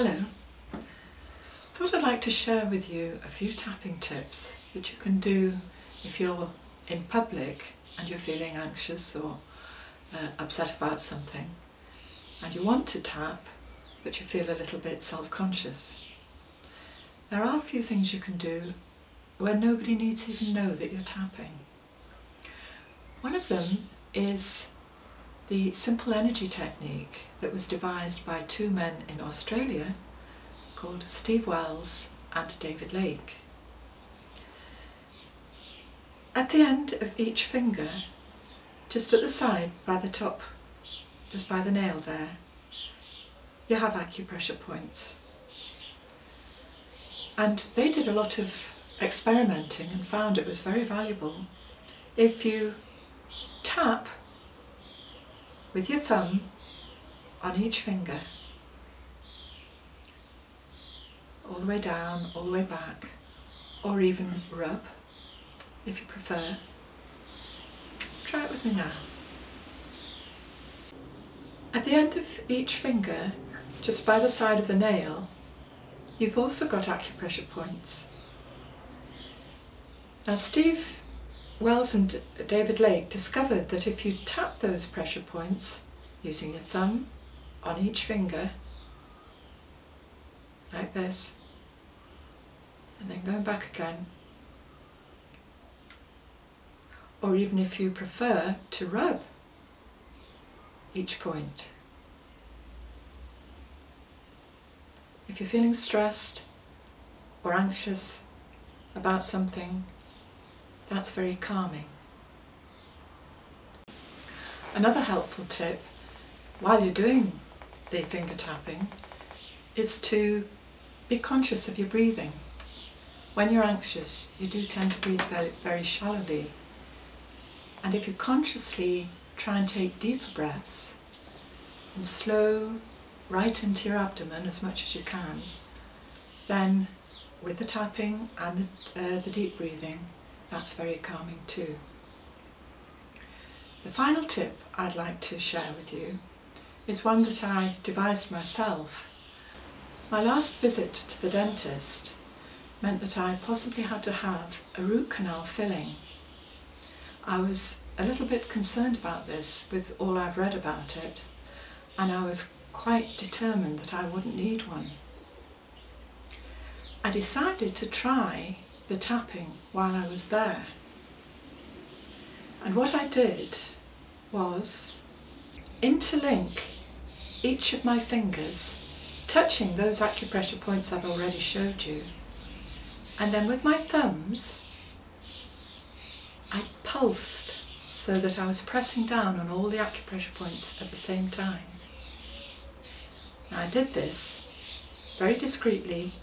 Hello. Thought I'd like to share with you a few tapping tips that you can do if you're in public and you're feeling anxious or upset about something and you want to tap but you feel a little bit self-conscious. There are a few things you can do where nobody needs to even know that you're tapping. One of them is the simple energy technique that was devised by two men in Australia called Steve Wells and David Lake. At the end of each finger, just at the side by the top, just by the nail there, you have acupressure points. And they did a lot of experimenting and found it was very valuable if you tap with your thumb on each finger, all the way down, all the way back, or even rub if you prefer. Try it with me now. At the end of each finger, just by the side of the nail, you've also got acupressure points. Now Steve Wells and David Lake discovered that if you tap those pressure points using your thumb on each finger, like this, and then going back again, or even if you prefer to rub each point. If you're feeling stressed or anxious about something, that's very calming. Another helpful tip while you're doing the finger tapping is to be conscious of your breathing. When you're anxious, you do tend to breathe very, very shallowly. And if you consciously try and take deeper breaths and slow right into your abdomen as much as you can, then with the tapping and the deep breathing, that's very calming too. The final tip I'd like to share with you is one that I devised myself. My last visit to the dentist meant that I possibly had to have a root canal filling. I was a little bit concerned about this with all I've read about it, and I was quite determined that I wouldn't need one. I decided to try the tapping while I was there. And what I did was interlink each of my fingers, touching those acupressure points I've already showed you, and then with my thumbs I pulsed so that I was pressing down on all the acupressure points at the same time. Now I did this very discreetly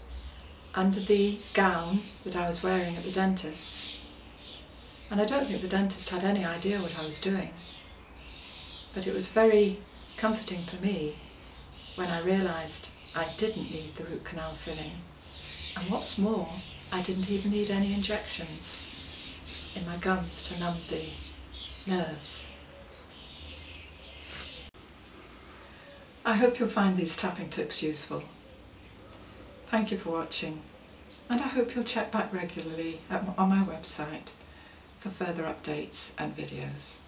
under the gown that I was wearing at the dentist's, and I don't think the dentist had any idea what I was doing, but it was very comforting for me when I realised I didn't need the root canal filling, and what's more, I didn't even need any injections in my gums to numb the nerves. I hope you'll find these tapping tips useful. Thank you for watching, and I hope you'll check back regularly on my website for further updates and videos.